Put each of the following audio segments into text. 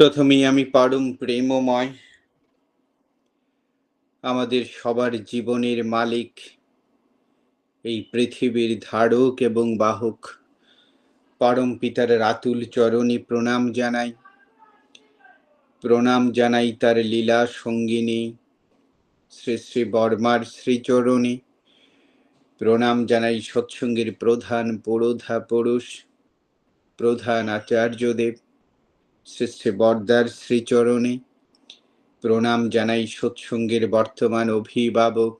প্রথমেই আমি পরম প্রেমময়, আমাদের সবার জীবনের মালিক, এই পৃথিবীর ধারক এবং বাহক পরম পিতার আতুল চরণে প্রণাম জানাই। প্রণাম জানাই তার লীলা সঙ্গিনী শ্রী শ্রী বর্মার শ্রীচরণে। প্রণাম জানাই সৎসঙ্গের প্রধান পুরোধা পুরুষ, প্রধান আচার্যদেব শ্রী শ্রী বরদার শ্রীচরণে। প্রণাম জানাই সৎসঙ্গের বর্তমান অভিভাবক,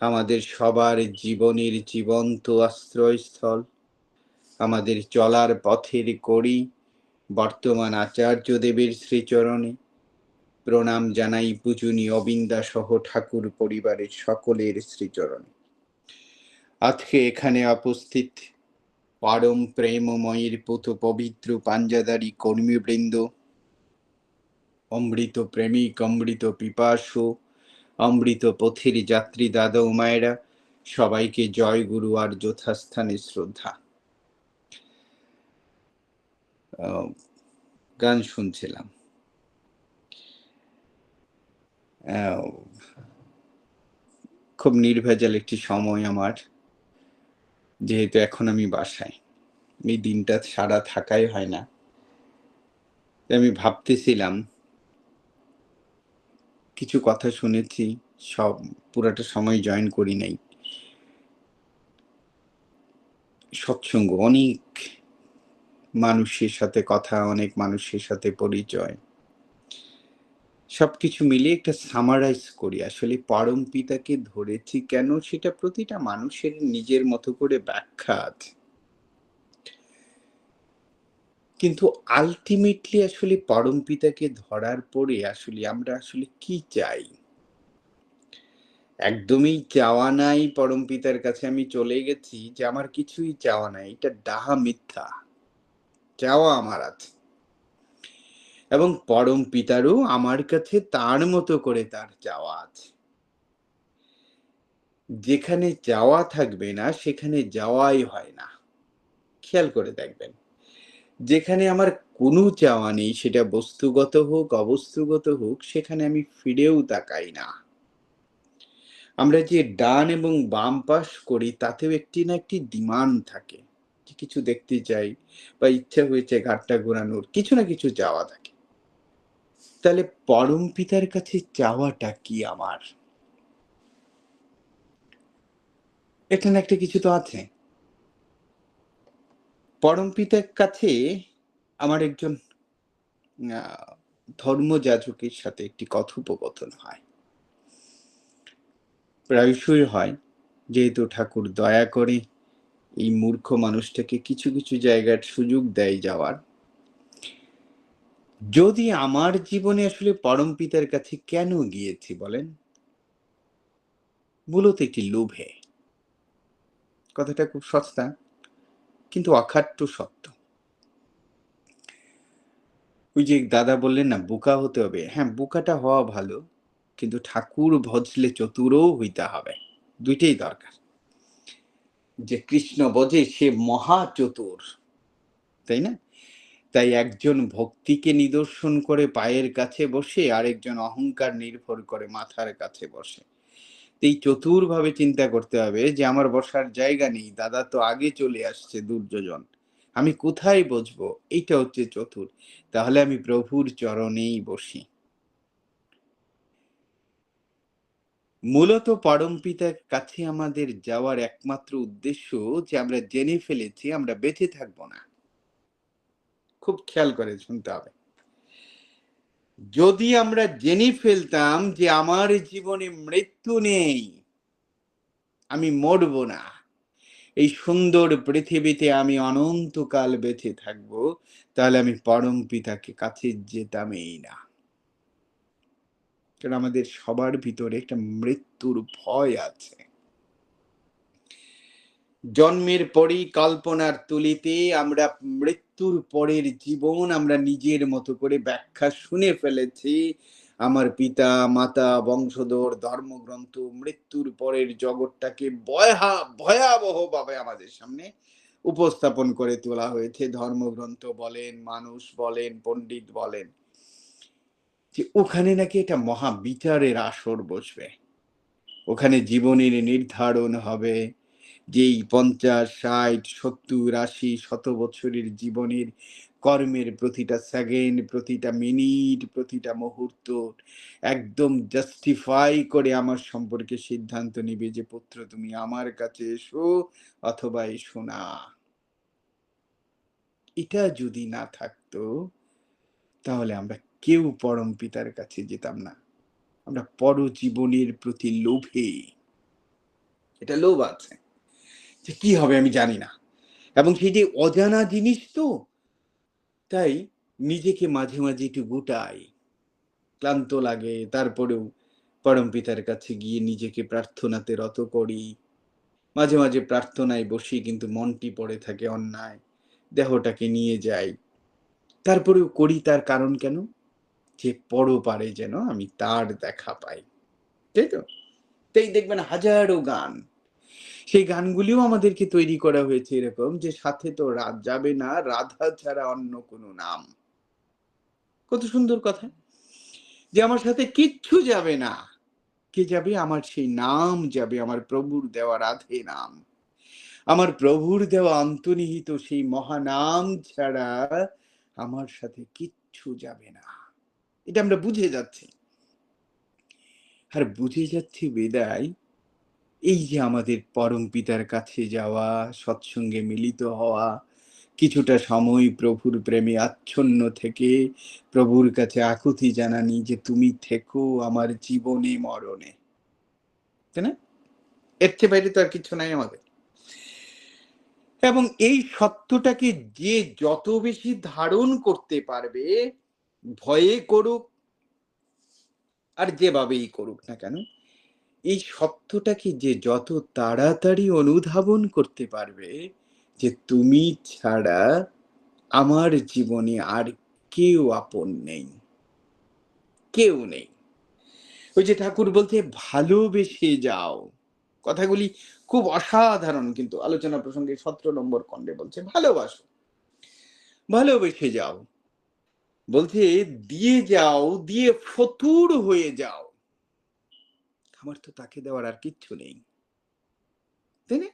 আমাদের সবার জীবনের জীবন্ত আশ্রয়স্থল, আমাদের চলার পথের কড়ি বর্তমান আচার্যদেবের শ্রীচরণে। প্রণাম জানাই পূজনীয় অবিন্দা সহ ঠাকুর পরিবারের সকলের শ্রীচরণে। আজকে এখানে উপস্থিত পরম প্রেমময়ের পুত পবিত্র পাঞ্জাদারি কর্মীবৃন্দ, অমৃত প্রেমিক, অমৃত পিপাসু, অমৃত পথের যাত্রী দাদা ও মায়েরা, সবাইকে জয় গুরু আর যথাস্থানে শ্রদ্ধা। গান শুনছিলাম, খুব নির্ভেজাল একটি সময় আমার, যেহেতু এখন আমি বাসায়, এই দিনটা সারা থাকাই হয় না। আমি ভাবতেছিলাম, কিছু কথা শুনেছি, সব পুরাটা সময় জয়েন করি নাই। সৎসঙ্গ, অনেক মানুষের সাথে কথা, অনেক মানুষের সাথে পরিচয়, সবকিছু মিলিয়ে একটা সামারাইজ করি। আসলে পরম পিতাকে ধরেছি কেন, সেটা প্রতিটা মানুষের নিজের মতো করে ব্যাখ্যা আছে, কিন্তু আলটিমেটলি আসলে পরম পিতাকে ধরার পরে আসলে আমরা আসলে কি চাই? একদমই চাওয়া নাই পরম পিতার কাছে আমি চলে গেছি যে আমার কিছুই চাওয়া নাই, এটা ডাহা মিথ্যা। চাওয়া আমার আছে, এবং পরম পিতারও আমার কাছে তার মতো করে তার চাওয়া আছে। যেখানে চাওয়া থাকবে না সেখানে যাওয়াই হয় না। খেয়াল করে দেখবেন, যেখানে আমার কোনো চাওয়া নেই, সেটা বস্তুগত হোক অবস্তুগত হোক, সেখানে আমি ফিরেও তাকাই না। আমরা যে ডান এবং বাম পাশ করি, তাতেও একটি না একটি ডিমান্ড থাকে, যে কিছু দেখতে চাই বা ইচ্ছা হয়েছে ঘাটটা ঘোরানোর, কিছু না কিছু চাওয়া থাকে। তাহলে পরম পিতার কাছে চাওয়াটা কি আমার? এটা না একটা কিছু তো আছে। পরম পিতার কাছে আমার একজন ধর্মযাজকের সাথে একটি কথোপকথন হয়, প্রায়শই হয়, যেহেতু ঠাকুর দয়া করে এই মূর্খ মানুষটাকে কিছু কিছু জায়গার সুযোগ দেয় যাওয়ার। যদি আমার জীবনে আসলে পরম পিতার কাছে কেন গিয়েছি বলেন? মূলত একটি লোভে। কথাটা খুব সস্তা, কিন্তু অখাট্য সত্য। ওই যে দাদা বললেন না, বোকা হতে হবে। হ্যাঁ, বোকাটা হওয়া ভালো, কিন্তু ঠাকুর ভজলে চতুরও হইতে হবে, দুইটাই দরকার। যে কৃষ্ণ বোঝে সে মহা চতুর, তাই না? তাই একজন ভক্তিকে নিদর্শন করে পায়ের কাছে বসে, আরেকজন অহংকার নির্ভর করে মাথার কাছে বসে। এই চতুর ভাবে চিন্তা করতে হবে যে আমার বসার জায়গা নেই, দাদা তো আগে চলে আসছে দুর্যোজন, আমি কোথায় বসবো? এইটা হচ্ছে চতুর। তাহলে আমি প্রভুর চরণেই বসি। মূলত পরম পিতার কাছে আমাদের যাওয়ার একমাত্র উদ্দেশ্য যে আমরা জেনে ফেলেছি আমরা বেঁচে থাকবো না। খুব খেয়াল করে শুনতে হবে। যদি আমরা জেনে ফেলতাম যে আমার জীবনে মৃত্যু নেই, আমি মরবো না, এই সুন্দর পৃথিবীতে আমি অনন্তকাল বেঁচে থাকবো, তাহলে আমি পরম পিতাকে কাছে যেতামই না। কারণ আমাদের সবার ভিতরে একটা মৃত্যুর ভয় আছে। জন্মের পরেই কল্পনার তুলিতে আমরা মৃত্যুর পরের জীবন আমরা নিজের মতো করে ব্যাখ্যা শুনে ফেলেছি। আমার পিতা মাতা বংশধর ধর্মগ্রন্থ মৃত্যুর পরের জগৎটাকে ভয়াবহ ভাবে আমাদের সামনে উপস্থাপন করে তোলা হয়েছে। ধর্মগ্রন্থ বলেন, মানুষ বলেন, পণ্ডিত বলেন যে ওখানে নাকি একটা মহাবিচারের আসর বসবে। ওখানে জীবনের নির্ধারণ হবে। যেই ৫০, ৬০, ৭০, ৮০, শত বছরের জীবনের কর্মের প্রতিটা সেকেন্ড, প্রতিটা মিনিট, প্রতিটা মুহূর্ত একদম জাস্টিফাই করে আমার সম্পর্কে সিদ্ধান্ত নিবে যে, "পুত্র তুমি আমার কাছে এসো অথবা এসো না।" এটা যদি না থাকতো, তাহলে আমরা কেউ পরম পিতার কাছে যেতাম না। আমরা পরজীবনের প্রতি লোভে, এটা লোভ আছে। যে কি হবে আমি জানি না। এবং সেই যে অজানা জিনিস তো, তাই নিজেকে মাঝে, মাঝে একটু গুটাই। ক্লান্ত লাগে তারপরেও পরম পিতার কাছে গিয়ে নিজেকে প্রার্থনাতে রত করি। মাঝে, মাঝে প্রার্থনায় বসি কিন্তু মনটি পড়ে থাকে অন্যায়। দেহটাকে নিয়ে যাই। তারপরেও করি তার কারণ কেন? যে পরপারে যেন আমি তার দেখা পাই। তাই তো? তাই দেখবেন হাজারো গান। সেই গানগুলিও আমাদেরকে তৈরি করা হয়েছে এরকম যে, সাথে তো রাত যাবে না, রাধা ছাড়া অন্য কোনো নাম। কত সুন্দর কথা! যে আমার সাথে কিচ্ছু যাবে না। কে যাবে? আমার সেই নাম যাবে, আমার প্রভুর দেওয়া রাধে নাম। আমার প্রভুর দেওয়া অন্তর্নিহিত সেই মহানাম ছাড়া আমার সাথে কিচ্ছু যাবে না। এটা আমরা বুঝে যাচ্ছি। আর বুঝে যাচ্ছি বিদায় এই যে আমাদের পরম পিতার কাছে যাওয়া, সৎসঙ্গে মিলিত হওয়া, কিছুটা সময় প্রভুর প্রেমে আচ্ছন্ন থেকে প্রভুর কাছে আকুতি জানানি যে, "তুমি থেকো আমার জীবনে মরণে।" তাই না? এর চেয়ে বাইরে তো আর কিছু নাই আমাদের। এবং এই সত্যটাকে যে যত বেশি ধারণ করতে পারবে, ভয়ে করুক আর যেভাবেই করুক না কেন, এই সত্যটাকে যে যত তাড়াতাড়ি অনুধাবন করতে পারবে যে তুমি ছাড়া আমার জীবনে আর কেউ আপন নেই, কেউ নেই। ওই যে ঠাকুর বলছে ভালোবেসে যাও। কথাগুলি খুব অসাধারণ কিন্তু আলোচনা প্রসঙ্গে ১৭ নম্বর খণ্ডে বলছে ভালোবাসো, ভালোবেসে যাও। বলছে দিয়ে যাও, দিয়ে ফতুর হয়ে যাও। আমার তো তাকে দেওয়ার আর কিচ্ছু নেই। তাই না?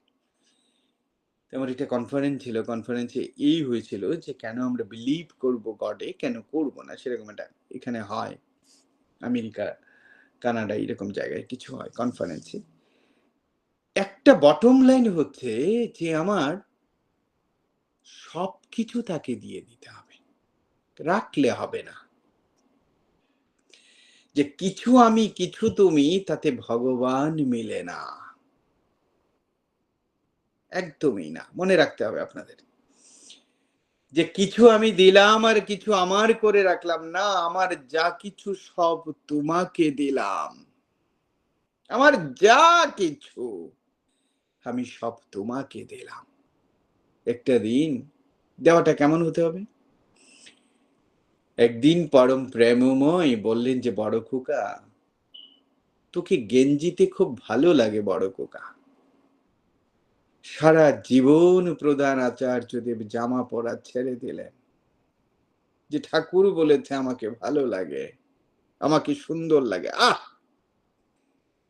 আমার একটা কনফারেন্স ছিল। কনফারেন্সে এই হয়েছিল যে কেন আমরা বিলিভ করব গডে, কেন করব না? সেরকম একটা এখানে হয়। আমেরিকা, কানাডা এরকম জায়গায় কিছু হয় কনফারেন্সে। একটা বটম লাইন হচ্ছে যে আমার সবকিছু তাকে দিয়ে দিতে হবে। রাখলে হবে না। যে কিছু আমি, কিছু তুমি তাতে ভগবান মিলে না। একদমই না। মনে রাখতে হবে আপনাদের। যে কিছু আমি দিলাম আর কিছু আমার করে রাখলাম না, আমার যা কিছু সব তোমাকে দিলাম। আমার যা কিছু আমি সব তোমাকে দিলাম। একটা দিন দেওয়াটা কেমন হতে হবে? একদিন পরম প্রেমময় বললেন যে, "বড় খোকা, তোকে গেঞ্জিতে খুব ভালো লাগে বড় খোকা।" সারা জীবন প্রধান আচার্যদেব জামা পরা ছেড়ে দিলেন। যে ঠাকুর বলেছে আমাকে ভালো লাগে, আমাকে সুন্দর লাগে। আহ!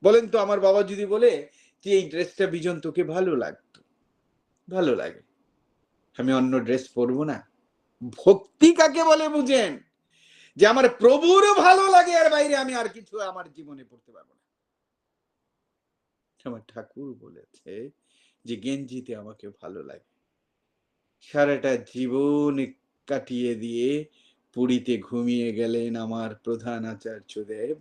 বলেন তো আমার বাবা যদি বলে যে, "এই ড্রেসটা বিজন তোকে ভালো লাগতো।" ভালো লাগে। আমি অন্য ড্রেস পরবো না? ভক্তি কাকে বলে বুঝেন? যে আমার প্রভুর ভালো লাগে এর বাইরে আমি আর কিছু আমার জীবনে পড়তে পারবো না। আমার ঠাকুর বলেছে যে গেঞ্জিতে আমাকে ভালো লাগে। সারাটা জীবন কাটিয়ে দিয়ে পুরীতে ঘুমিয়ে গেলেন আমার প্রধান আচার্যদেব।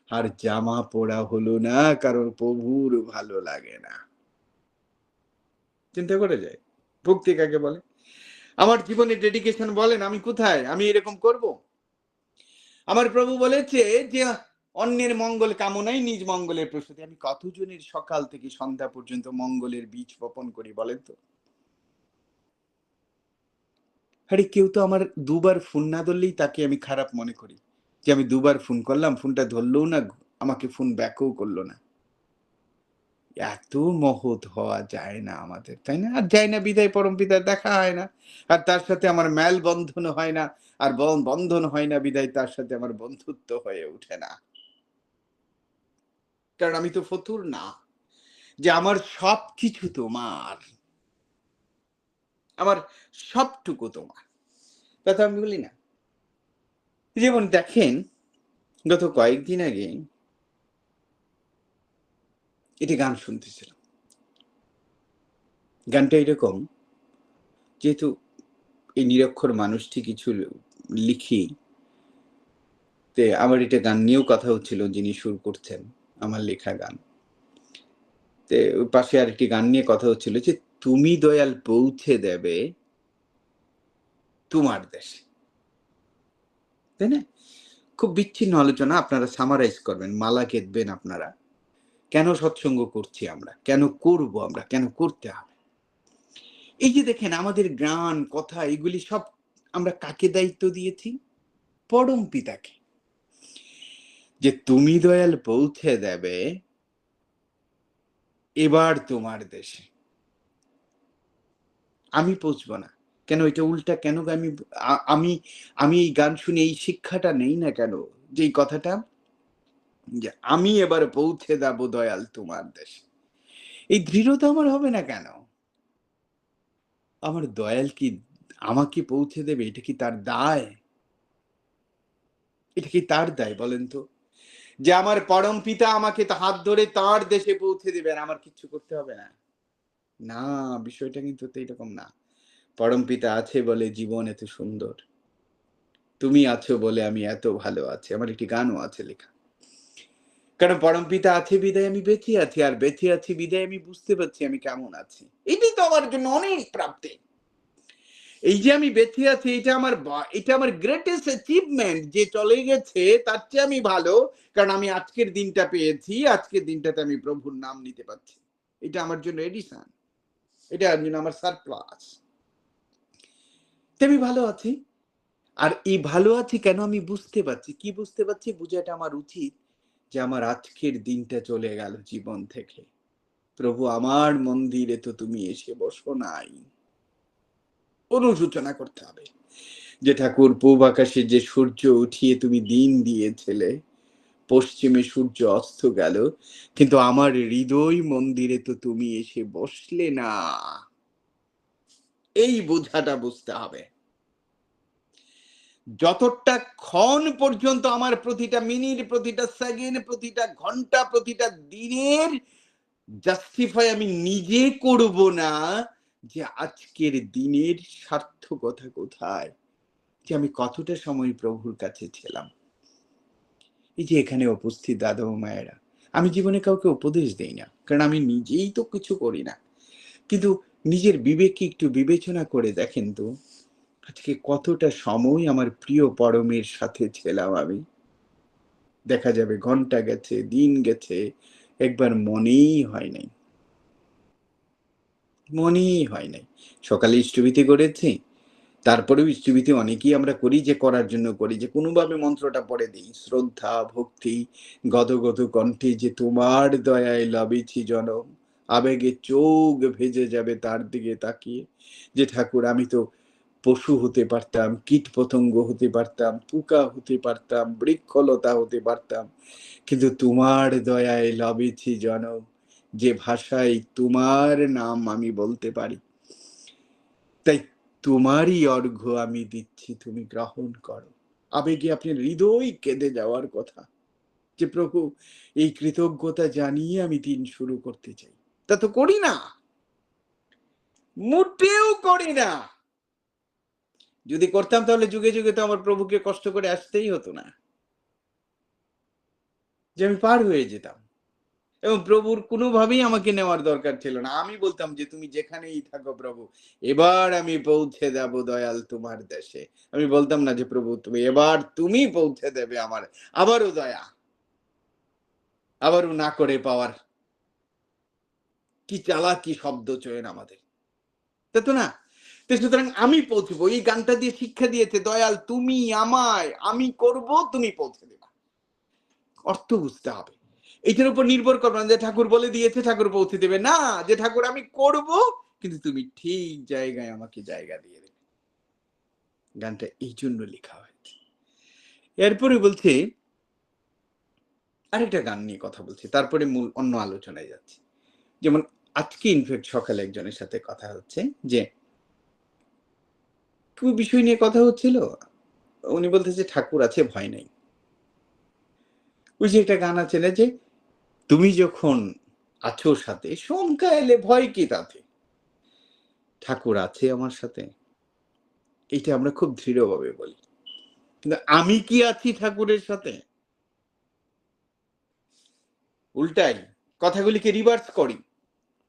আর জামা পরা হলো না কারণ প্রভুর ভালো লাগে না। চিন্তা করা যায়? ভক্তি কাকে বলে? আমার জীবনে ডেডিকেশন বলেন আমি কোথায়? আমি এরকম করব? আমার প্রভু বলেছে যে অন্যের মঙ্গল কামনাই নিজ মঙ্গলের প্রসূতি। আমি কতজনের সকাল থেকে সন্ধ্যা পর্যন্ত মঙ্গলের বীজ বপন করি বলেন তো? আরে কেউ তো আমার ২ বার ফোন না ধরলেই তাকে আমি খারাপ মনে করি। যে আমি ২ বার ফোন করলাম, ফোনটা ধরলও না, আমাকে ফোন ব্যাকও করল না। এত মহৎ হওয়া যায় না আমাদের, তাই না? আর যায় না বিধায় পরমপিতার দেখা হয় না। আর তার সাথে আমার মেলবন্ধন হয় না। আর বন্ধন হয় না বিধায় তার সাথে আমার বন্ধুত্ব হয়ে ওঠে না। কারণ আমি তো ফতুর না যে আমার সবকিছু তোমার। আমার সবটুকু তোমার। তা তো আমি বলি না? যেমন দেখেন, গত কয়েকদিন আগে একটি গান শুনতেছিলাম। গানটা এরকম, যেহেতু এই নিরক্ষর মানুষটি কিছু লিখি, আমার এটা গান নিয়েও কথা হচ্ছিল যিনি সুর করছেন, আমার লেখা গান। ওই পাশে আরেকটি গান নিয়ে কথা হচ্ছিল যে, "তুমি দয়াল পৌঁছে দেবে তোমার দেশে।" তাই না? খুব বিচ্ছিন্ন আলোচনা, আপনারা সামারাইজ করবেন, মালা গেঁথবেন আপনারা। কেন সৎসঙ্গ করছি আমরা? কেন করব আমরা? কেন করতে হবে? এই যে দেখেন আমাদের গান, কথা এগুলি সব আমরা কাকে দায়িত্ব দিয়েছি? পরম পিতাকে। যে তুমি দয়াল পৌঁছে দেবে এবার তোমার দেশে। আমি পৌঁছবো না। কেন এটা উল্টা কেন আমি আমি আমি এই গান শুনে এই শিক্ষাটা নেই না কেন? যে এই কথাটা, যে আমি এবার পৌঁছে যাব দয়াল তোমার দেশে। এই দৃঢ়তা আমার হবে না কেন? আমার দয়াল কি আমাকে পৌঁছে দেবে? এটা কি তার দায়? এটা কি তার দায় বলেন তো? যে আমার পরম পিতা আমাকে হাত ধরে তার দেশে পৌঁছে দিবেন, আমার কিচ্ছু করতে হবে না। না, বিষয়টা কিন্তু তো এরকম না। পরম পিতা আছে বলে জীবন এত সুন্দর। তুমি আছো বলে আমি এত ভালো আছি। আমার একটি গানও আছে লেখা। কারণ পরম পিতা আছে বিধায় আমি বেঁচে আছি। আর বেঁচে আছি বিধায় আমি বুঝতে পারছি আমি কেমন আছি। এটাই তো আমার জন্য অনেক প্রাপ্তি। এই যে আমি বেঁচে আছি এটা আমার গ্রেটেস্ট অ্যাচিভমেন্ট, যে চলে গেছে তার চেয়ে আমি ভালো। কারণ আমি আজকের দিনটা পেয়েছি। আজকের দিনটাতে আমি প্রভুর নাম নিতে পারছি। এটা আমার জন্য এডিশন। এটা আমার সারপ্লাস। তো আমি ভালো আছি। আর এই ভালো আছি কেন আমি বুঝতে পারছি। কি বুঝতে পারছি? বুঝাটা আমার উচিত যে আমার আজকের দিনটা চলে গেল জীবন থেকে। প্রভু আমার মন্দিরে তো তুমি এসে বসো নাই। অনুশোচনা করতে হবে। যে ঠাকুর পূব আকাশে যে সূর্য উঠিয়ে তুমি দিন দিয়েছিলে, পশ্চিমে সূর্য অস্ত গেল, কিন্তু আমার হৃদয় মন্দিরে তো তুমি এসে বসলে না। এই বোঝাটা বুঝতে হবে। যতটা ক্ষণ পর্যন্ত আমার প্রতিটা মিনিট, প্রতিটা সেকেন্ড, প্রতিটা ঘন্টা, প্রতিটা দিনের জাস্টিফাই আমি নিজে করব না, যে আজকের দিনের সার্থকতা কোথায়? যে আমি কতটা সময় প্রভুর কাছে ছিলাম। এই যে এখানে উপস্থিত দাদা ও মায়েরা, আমি জীবনে কাউকে উপদেশ দেই না। কারণ আমি নিজেই তো কিছু করি না। কিন্তু নিজের বিবেককে একটু বিবেচনা করে দেখেন তো, আজকে কতটা সময় আমার প্রিয় পরমের সাথে ছিলাম আমি। দেখা যাবে ঘন্টা গেছে, দিন গেছে, একবার মনেই হয় নাই। মনেই হয় নাই। সকালে ইষ্টভীতি করেছি। তারপরেও ইষ্টভীতি অনেকেই আমরা করি, যে করার জন্য করি, যে কোনোভাবে মন্ত্রটা পড়ে দেই। শ্রদ্ধা, ভক্তি, গদগদ কণ্ঠে যে তোমার দয়ায় লবেছি জনম, আবেগে চোখ ভেজে যাবে তার দিকে তাকিয়ে। যে ঠাকুর আমি তো পশু হতে পারতাম, কীটপতঙ্গ হতে পারতাম, পোকা হতে পারতাম, বৃক্ষলতা হতে পারতাম। কিন্তু তোমার দয়ায় লবেছি জনম, যে ভাষায় তোমার নাম আমি বলতে পারি। তাই তোমারই অর্ঘ্য আমি দিচ্ছি, তুমি গ্রহণ করো। আবেগে আপনার হৃদয় কেঁদে যাওয়ার কথা, যে প্রভু এই কৃতজ্ঞতা জানিয়ে আমি দিন শুরু করতে চাই। তা তো করি না, মোটেও করি না। যদি করতাম তাহলে যুগে যুগে তো আমার প্রভুকে কষ্ট করে আসতেই হতো না, যে আমি পার হয়ে যেতাম। এবং প্রভুর কোনোভাবেই আমাকে নেওয়ার দরকার ছিল না। আমি বলতাম যে তুমি যেখানেই থাকো প্রভু, এবার আমি পৌঁছে যাব দয়াল তোমার দেশে। আমি বলতাম না যে প্রভু তুমি পৌঁছে দেবে আমার আবারও দয়া, আবারও না করে পাওয়ার কি চালাকি শব্দ চয়ন আমাদের। তা তো না? তো সুতরাং আমি পৌঁছবো। এই গানটা দিয়ে শিক্ষা দিয়েছে, দয়াল তুমি আমায়, আমি করব তুমি পৌঁছে দেবা। অর্থ বুঝতে হবে। এটার উপর নির্ভর করবে না যে ঠাকুর বলে দিয়েছে ঠাকুর পৌঁছে দেবে, না, যে ঠাকুর আমি করব, কিন্তু তুমি ঠিক জায়গায় আমাকে জায়গা দিয়ে দেবে। গানটা এই জন্য লেখা হয়েছে। এরপরে বলছে, আরেকটা গান নিয়ে কথা বলছি, তারপরে মূল অন্য আলোচনায় যাচ্ছি। যেমন আজকে ইনফ্যাক্ট সকালে একজনের সাথে কথা হচ্ছে যে কোন বিষয় নিয়ে কথা হচ্ছিল, উনি বলতেছে ঠাকুর আছে ভয় নাই। ওই যে একটা গান আছে না যে, তুমি যখন আছো সাথে শঙ্কা এলে ভয় কি তাতে, ঠাকুর আছে আমার সাথে। এইটা আমরা খুব দৃঢ়ভাবে বলি, কিন্তু আমি কি আছি ঠাকুরের সাথে? উল্টাই কথাগুলিকে রিভার্স করি।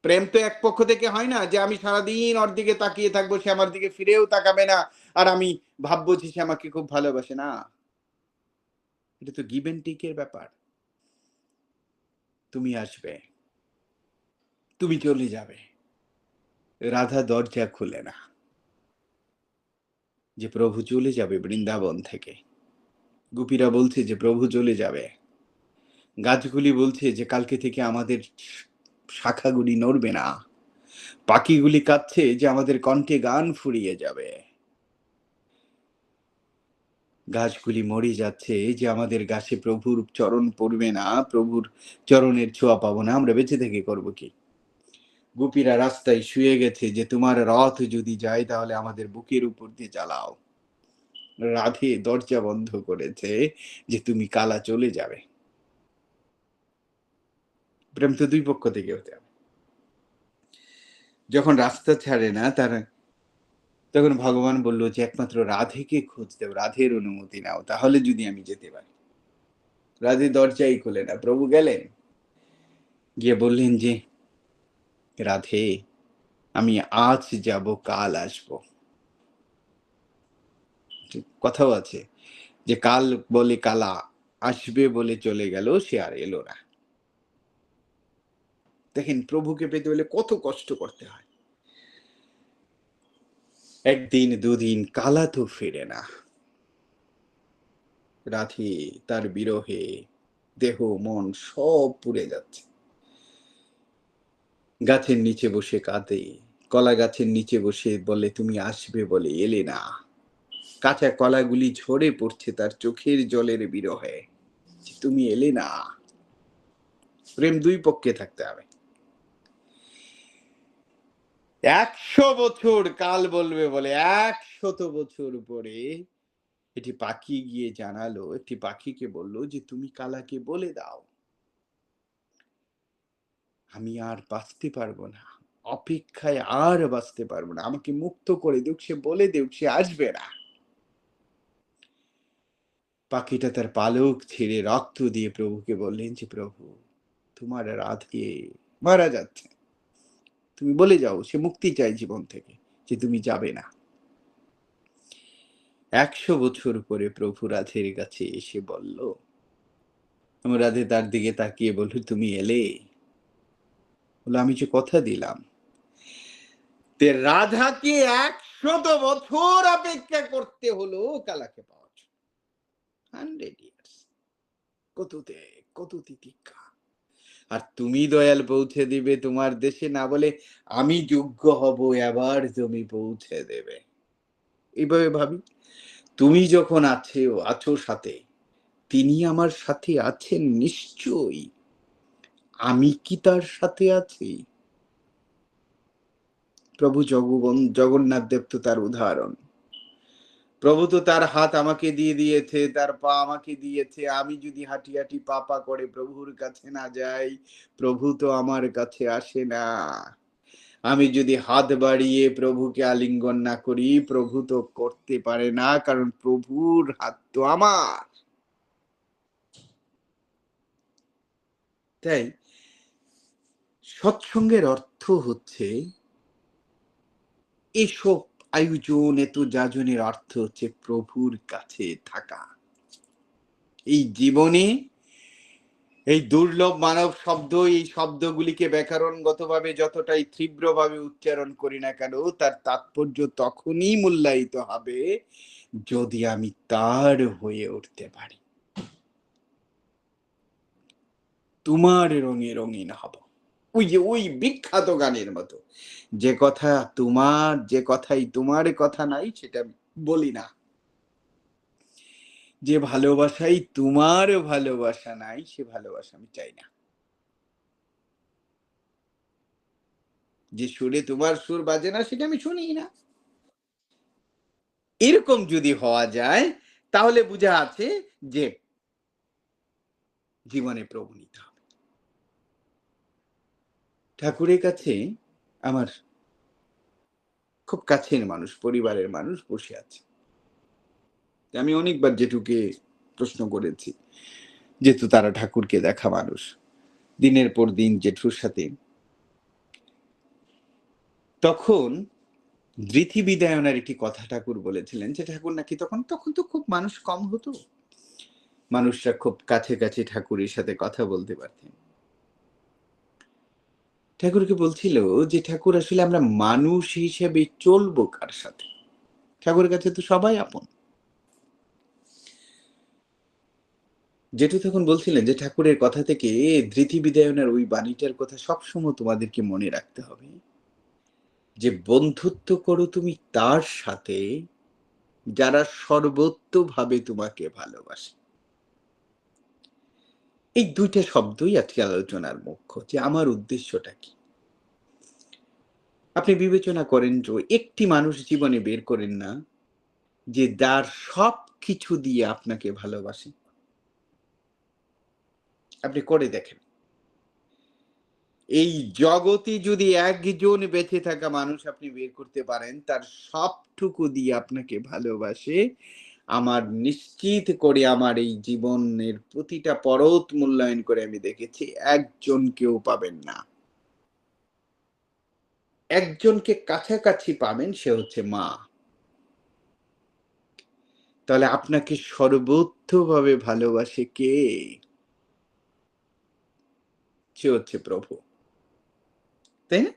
প্রেম তো এক পক্ষ থেকে হয় না যে আমি সারাদিন ওর দিকে তাকিয়ে থাকবো, সে আমার দিকে ফিরেও তাকাবে না, আর আমি ভাববো যে সে আমাকে খুব ভালোবাসে না। এটা তো গিভ এন্ড টেক এর ব্যাপার। তুমি আসবে, তুমি চলে যাবে, রাধা দরজা খুলে না যে প্রভু চলে যাবে বৃন্দাবন থেকে। গোপীরা বলছে যে প্রভু চলে যাবে, গাছগুলি বলছে যে কালকে থেকে আমাদের শাখাগুলি নড়বে না, পাখিগুলি কাঁদছে যে আমাদের কণ্ঠে গান ফুরিয়ে যাবে, গাছগুলি মরে যাচ্ছে যে আমাদের গাছে প্রভুর চরণ পড়বে না, প্রভুর চরণের ছোঁয়া পাবো না, আমরা বেঁচে থেকে করবো কি? গোপীরা রাস্তায় শুয়ে গেছে যে তোমার রথ যদি যায় তাহলে আমাদের বুকের উপর দিয়ে চালাও। রাধে দরজা বন্ধ করেছে যে তুমি কালা চলে যাবে। প্রেম তো দুই পক্ষ থেকে হতে হবে। যখন রাস্তা ছাড়ে না তখন ভগবান বলল যে একমাত্র রাধেকে খুঁজতে হবে, রাধের অনুমতি নাও, তাহলে যদি আমি যেতে পারি। রাধে দরজাই খুলে না, প্রভু গেলেন, গিয়ে বললেন যে রাধে আমি আজ যাব কাল আসবো। কথাও আছে যে কাল বলে কালা আসবে বলে চলে গেল, সে আর এলো না। দেখেন প্রভুকে পেতে হলে কত কষ্ট করতে হয়। একদিন দুদিন, কালা তো ফিরে না। রাধে তার বিরহে দেহ মন সব পুড়ে যাচ্ছে। গাছের নিচে বসে কাঁদে, কলা গাছের নিচে বসে বলে তুমি আসবে বলে এলে না। কাঁচা কলাগুলি ঝরে পড়ছে তার চোখের জলের বিরহে, তুমি এলে না। প্রেম দুই পক্ষে থাকতে হবে। 100 বছর কাল বলবে বলে 100 বছর পরে একটি পাখি গিয়ে জানালো, একটি পাখিকে বলল যে তুমি কালাকে বলে দাও আমি আর বাঁচতে পারবো না, অপেক্ষায় আর বাঁচতে পারবো না, আমাকে মুক্ত করে দিক, সে বলে দিক সে আসবে না। পাখিটা তার পালক ছেড়ে রক্ত দিয়ে প্রভুকে বললেন যে প্রভু তোমার রাধে মারা যাচ্ছে, তুমি বলে যাও সে মুক্তি চায় জীবন থেকে, যে তুমি যাবে না। 100 বছর পরে প্রভু রাধের কাছে এসে বলল, রাধে তার দিকে তাকিয়ে বলল তুমি এলে, বলল আমি যে কথা দিলাম। রাধাকে 100 বছর অপেক্ষা করতে হলো কালাকে পাওয়ার জন্য। 100 ইয়ার্স, কত তিতিক্ষা। আর তুমি দয়াল পৌঁছে দিবে তোমার দেশে, না বলে আমি যোগ্য হব এবার তুমি পৌঁছে দেবে। এইভাবে ভাবি, তুমি যখন আছো সাথে, তিনি আমার সাথে আছেন নিশ্চয়ই, আমি কি তার সাথে আছি? প্রভু জগন্নাথ দেব তো তার উদাহরণ। প্রভু তো তার হাত আমাকে দিয়ে দিয়েছে, তার পা আমাকে দিয়েছে, আমি যদি হাঁটি হাঁটি পা পা করে প্রভুর কাছে না যাই, প্রভু তো আমার কাছে আসে না। আমি যদি হাত বাড়িয়ে প্রভুকে আলিঙ্গন না করি, প্রভু তো করতে পারে না, কারণ প্রভুর হাত তো আমার। তাই সৎসঙ্গের অর্থ হচ্ছে, এসব আয়োজন এত যাজনের অর্থ হচ্ছে প্রভুর কাছে থাকা। এই জীবনে এই দুর্লভ মানব শব্দ, এই শব্দগুলিকে ব্যাকরণগতভাবে যতটাই তীব্রভাবে উচ্চারণ করি না কেন, তার তাৎপর্য তখনই মূল্যায়িত হবে যদি আমি তার হয়ে উঠতে পারি। তোমার রঙে রঙিন হব। ওই যে ওই বিখ্যাত গানের মতো। যে কথাই তোমার কথা নাই সেটা আমি বলি না। যে ভালোবাসায় তোমার ভালোবাসা নাই সে ভালোবাসা আমি চাই না। যে সুরে তোমার সুর বাজে না সেটা আমি শুনিই না। এরকম যদি হওয়া যায় তাহলে বুঝা আছে যে জীবনে প্রভু নিতে হবে। ঠাকুরের কাছে আমার খুব কাছের মানুষ, পরিবারের মানুষ বসে আছে। আমি অনেকবার জেঠুকে প্রশ্ন করেছি। যেহেতু তারা ঠাকুরকে দেখা মানুষ। দিনের পর দিন জেঠুর সাথে তখন ধৃতি বিদায়নার একটি কথা ঠাকুর বলেছিলেন যে ঠাকুর নাকি তখন তো খুব মানুষ কম হতো। মানুষরা খুব কাছে ঠাকুরের সাথে কথা বলতে পারতেন। ঠাকুরকে বলছিল যে ঠাকুর আসলে আমরা মানুষ হিসেবে চলবো কার সাথে? ঠাকুরের কাছে তো সবাই আপন। জেঠু তখন বলছিলেন যে ঠাকুরের কথা থেকে ধৃতি বিদায়নার ওই বাণীটার কথা সবসময় তোমাদেরকে মনে রাখতে হবে। যে বন্ধুত্ব করো তুমি তার সাথে যারা সর্বোত্তভাবে তোমাকে ভালোবাসে। এই ২ টা শব্দই আজকে আলোচনার মুখ্য যে আমার উদ্দেশ্যটা কি? আপনি বিবেচনা করেন যে একটি মানুষ জীবনে বের করেন না যে যার সবকিছু দিয়ে আপনাকে ভালোবাসে। আপনি করে দেখেন। এই জগতে যদি একজন বেঁচে থাকা মানুষ আপনি বের করতে পারেন তার সবটুকু দিয়ে আপনাকে ভালোবাসে, আমার নিশ্চিত করে আমার এই জীবনের প্রতিটা পরত মূল্যায়ন করে আমি দেখেছি একজন কেউ পাবেন না। একজনকে কাছাকাছি পাবেন সে হচ্ছে মা। তাহলে আপনাকে সর্বোচ্চভাবে ভালোবাসে কে? সে হচ্ছে প্রভু। তাই না?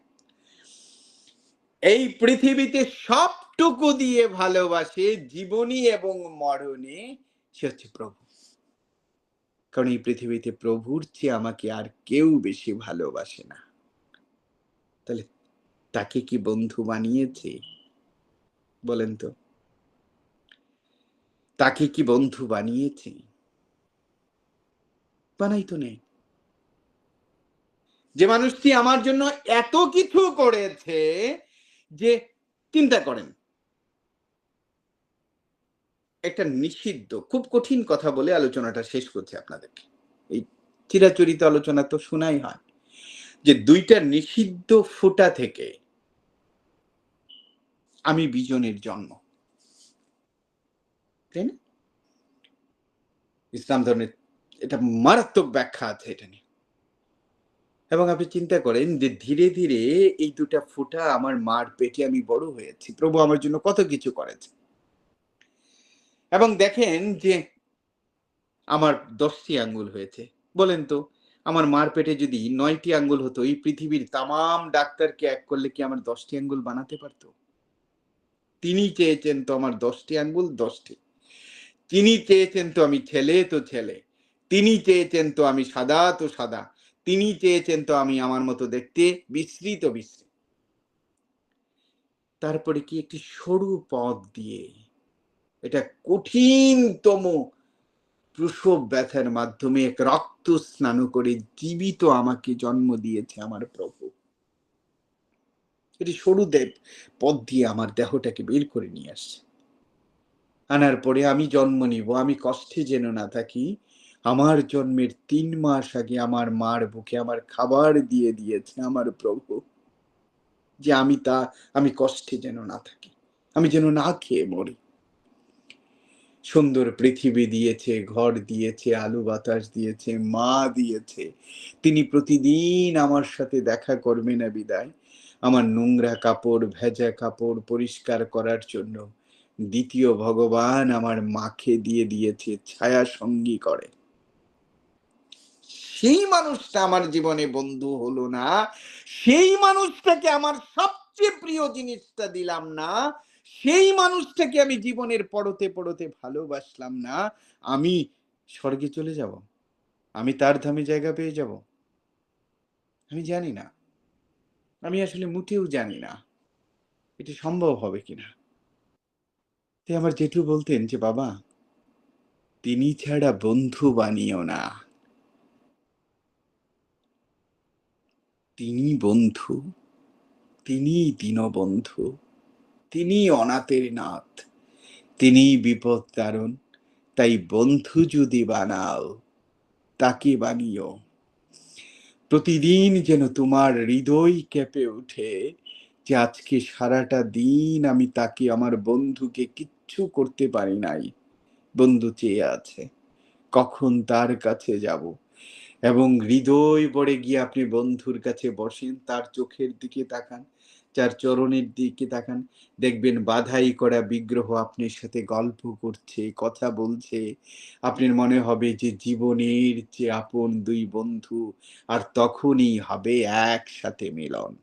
এই পৃথিবীতে সবটুকু দিয়ে ভালোবাসে জীবনী এবং মরণে সে হচ্ছে প্রভু। কারণ এই পৃথিবীতে প্রভুর চেয়ে আমাকে আর কেউ বেশি ভালোবাসে না। তাহলে তাকে কি বন্ধু বানিয়েছে? বলেন তো? তাকে কি বন্ধু বানিয়েছে? বানাই তো নাই। যে মানুষটি আমার জন্য এত কিছু করেছে যে চিন্তা করেন একটা নিষিদ্ধ খুব কঠিন কথা বলে আলোচনাটা শেষ করছি আপনাদেরকে। এই চিরাচরিত আলোচনা তো শোনাই হয়। যে ২ টা নিষিদ্ধ ফোঁটা থেকে আমি বিজনের জন্ম। তাই না? ইসলাম ধর্মের এটা মারাত্মক ব্যাখ্যা আছে এটা নিয়ে। এবং আপনি চিন্তা করেন যে ধীরে এই ২ টা ফোঁটা আমার মার পেটে আমি বড় হয়েছি। প্রভু আমার জন্য কত কিছু করেছে। এবং দেখেন যে আমার ১০ টি আঙ্গুল হয়েছে। বলেন তো আমার মার পেটে যদি ৯ টি আঙ্গুল হতো এই পৃথিবীর তামাম ডাক্তারকে এক করলে কি আমার ১০ টি আঙ্গুল বানাতে পারত? তিনি চেয়েছেন তো আমার ১০ টি আঙ্গুল ১০ টি। তিনি চেয়েছেন তো আমি ছেলে তো ছেলে। তিনি চেয়েছেন তো আমি সাদা তো সাদা। তিনি চেয়েছেন তো আমি আমার মতো দেখতে বিশ্রী তো বিশ্রী। তারপরে কি একটি সরু পথ দিয়ে এটা কঠিনতম প্রসব ব্যথার মাধ্যমে এক রক্ত স্নান করে জীবিত আমাকে জন্ম দিয়েছে আমার প্রভু। এটি সরু পথ দিয়ে আমার দেহটাকে বের করে নিয়ে আসছে। আনার পরে আমি জন্ম নিব, আমি কষ্টে যেন না থাকি। আমার জন্মের ৩ মাস আগে আমার মার বুকে আমার খাবার দিয়ে দিয়েছে আমার প্রভু। যে আমি কষ্টে যেন না থাকি। আমি যেন না খেয়ে মরি। সুন্দর পৃথিবী দিয়েছে, ঘর দিয়েছে, আলো বাতাস দিয়েছে, মা দিয়েছে। তিনি প্রতিদিন আমার সাথে দেখা করবে না বিদায়। আমার নোংরা কাপড়, ভেজা কাপড় পরিষ্কার করার জন্য ২য় ভগবান আমার মাকে দিয়ে দিয়েছে ছায়া সঙ্গী করে। সেই মানুষটা আমার জীবনে বন্ধু হলো না। সেই মানুষটাকে আমার সবচেয়ে প্রিয় জিনিসটা দিলাম না। সেই মানুষটাকে আমি জীবনের পড়তে ভালোবাসলাম না। আমি স্বর্গে চলে যাব? আমি তার ধামে জায়গা পেয়ে যাব? আমি জানি না। আমি আসলে মোটেও জানি না এটা সম্ভব হবে কিনা। তাই আমার জেঠু বলতেন যে, "বাবা, তিনি ছাড়া বন্ধু বানিও না। তিনি বন্ধু, তিনিই দীনবন্ধু, তিনিই অনাথের নাথ, তিনিই বিপদ তারণ। তাই বন্ধু যদি বানাও, তাকে বানিও। প্রতিদিন যেন তোমার হৃদয় কেঁপে ওঠে যে আজকে সারাটা দিন আমি তাকে, আমার বন্ধুকে কিচ্ছু করতে পারি নাই। বন্ধু চেয়ে আছে কখন তার কাছে যাব।" এবং হৃদয় ভরে গিয়ে আপনি বন্ধুর কাছে বসেন, তার চোখের দিকে তাকান, তার চরণের দিকে তাকান, দেখবেন বাধাই করা বিগ্রহ আপনার সাথে গল্প করছে, কথা বলছে। আপনার মনে হবে যে জীবনের যে আপন ২ বন্ধু, আর তখনই হবে একসাথে মিলন।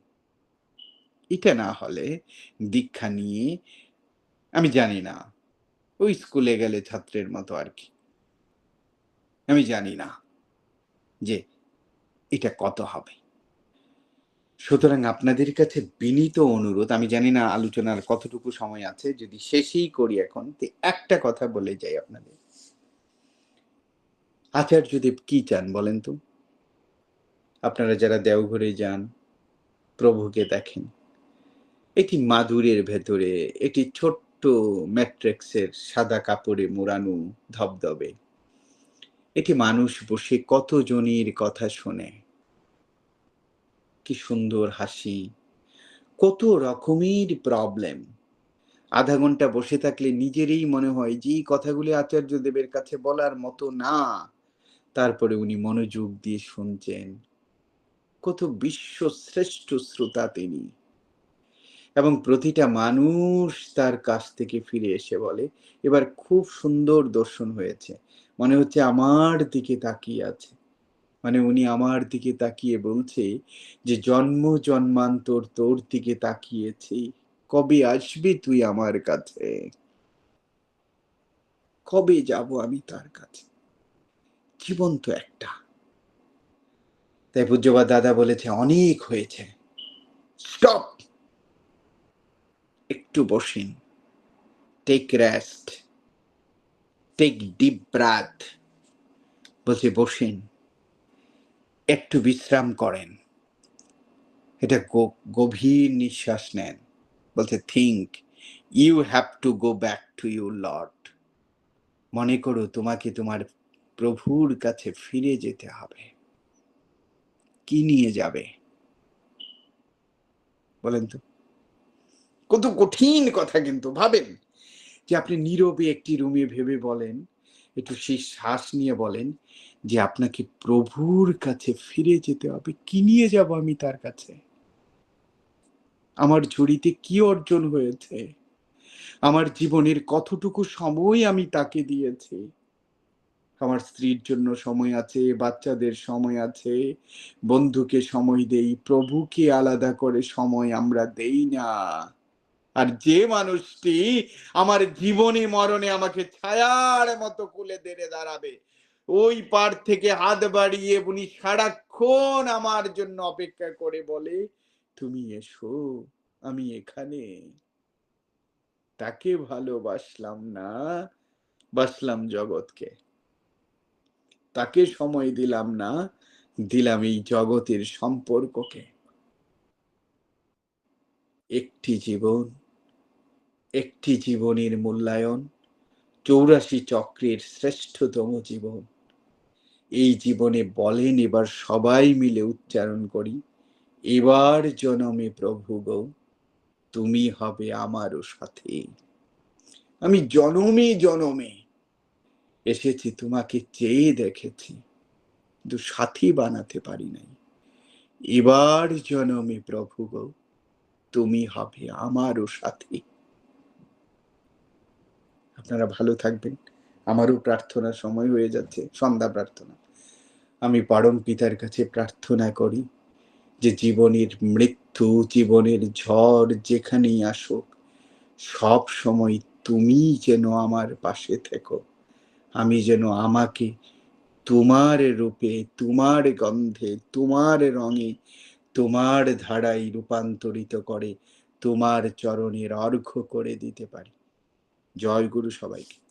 এটা না হলে দীক্ষা নিয়ে আমি জানি না, ওই স্কুলে গেলে ছাত্রের মতো আরকি। আমি জানি না যে এটা কত হবে। সুতরাং আপনাদের কাছে বিনীত অনুরোধ, আমি জানি না আলোচনার কতটুকু সময় আছে, যদি শেষেই করি এখন, তো একটা কথা বলে যাই আপনাদের। আচার্যদেব কি চান বলেন তো? আপনারা যারা দেওঘরে যান, প্রভুকে দেখেন, এটি মাদুরের ভেতরে, এটি ছোট্ট ম্যাট্রিক্সের সাদা কাপড়ে মোড়ানো ধবধবে। এটি মানুষ বসে কতজনের কথা শোনে, কি সুন্দর হাসি, কত রকমের প্রবলেম। আধা ঘন্টা বসে থাকলে নিজেরই মনে হয় যে এই কথাগুলি আচার্যদেবের কাছে বলার মতো না। তারপরে উনি মনোযোগ দিয়ে শুনছেন। কত বিশ্বশ্রেষ্ঠ শ্রোতা তিনি। এবং প্রতিটা মানুষ তার কাছ থেকে ফিরে এসে বলে, "এবার খুব সুন্দর দর্শন হয়েছে। মনে হচ্ছে আমার দিকে তাকিয়ে আছে।" মানে উনি আমার দিকে তাকিয়ে বলছে যে, "জন্ম জন্মান্তর তোর দিকে তাকিয়েছি। কবে আসবি তুই আমার কাছে? কবে যাব আমি তার কাছে?" জীবন তো একটা। তাই পূজ্যপাদ দাদা বলেছে, "অনেক হয়েছে। স্টপ! একটু বসেন। Take rest, take deep breath." বলছে বসেন, একটু বিশ্রাম করেন। এটা গভীর নিঃশ্বাস নেন। বলছে think, you have to go back to your lord. মনে করো তোমাকে তোমার প্রভুর কাছে ফিরে যেতে হবে। কি নিয়ে যাবে? বলেন তো? কত কঠিন কথা কিন্তু ভাবেন। যে আপনি নীরবে একটি রুমে ভেবে বলেন, একটু সেই শ্বাস নিয়ে বলেন যে আপনাকে প্রভুর কাছে ফিরে যেতে হবে। কি নিয়ে যাব আমি তার কাছে? আমার ঝুড়িতে কি অর্জন হয়েছে? আমার জীবনের কতটুকু সময় আমি তাকে দিয়েছি? আমার স্ত্রীর জন্য সময় আছে, বাচ্চাদের সময় আছে, বন্ধুকে সময় দেই, প্রভুকে আলাদা করে সময় আমরা দেই না। আর যে মানুষটি আমার জীবনে মরণে আমাকে ছায়ার মতো কুলে ধরে দাঁড়াবে, ওই পার থেকে হাত বাড়িয়ে উনি সারাক্ষণ আমার জন্য অপেক্ষা করে বলে, "তুমি এসো, আমি এখানে।" তাকে ভালোবাসলাম না, বাসলাম জগৎকে। তাকে সময় দিলাম না, দিলাম এই জগতের সম্পর্ককে। একটি জীবন, একটি জীবনের মূল্যায়ন ৮৪ চক্রের শ্রেষ্ঠতম জীবন। এই জীবনে বলেন এবার সবাই মিলে উচ্চারণ করি, "এবার জনমে প্রভু গো, তুমি হবে আমারও সাথী। আমি জনমে জনমে এসেছি তোমাকে চেয়ে দেখেছি, কিন্তু সাথী বানাতে পারি নাই। এবার জনমে প্রভু গো, তুমি হবে আমারও সাথী।" আপনারা ভালো থাকবেন। আমারও প্রার্থনার সময় হয়ে যাচ্ছে, সন্ধ্যা প্রার্থনা। আমি পরম পিতার কাছে প্রার্থনা করি যে জীবনের মৃত্যু, জীবনের ঝড় যেখানেই আসুক, সবসময় তুমি যেন আমার পাশে থেকো। আমি যেন আমাকে তোমার রূপে, তোমার গন্ধে, তোমার রঙে, তোমার ধারায় রূপান্তরিত করে তোমার চরণের অর্ঘ্য করে দিতে পারি। জয় গুরু সবাইকে।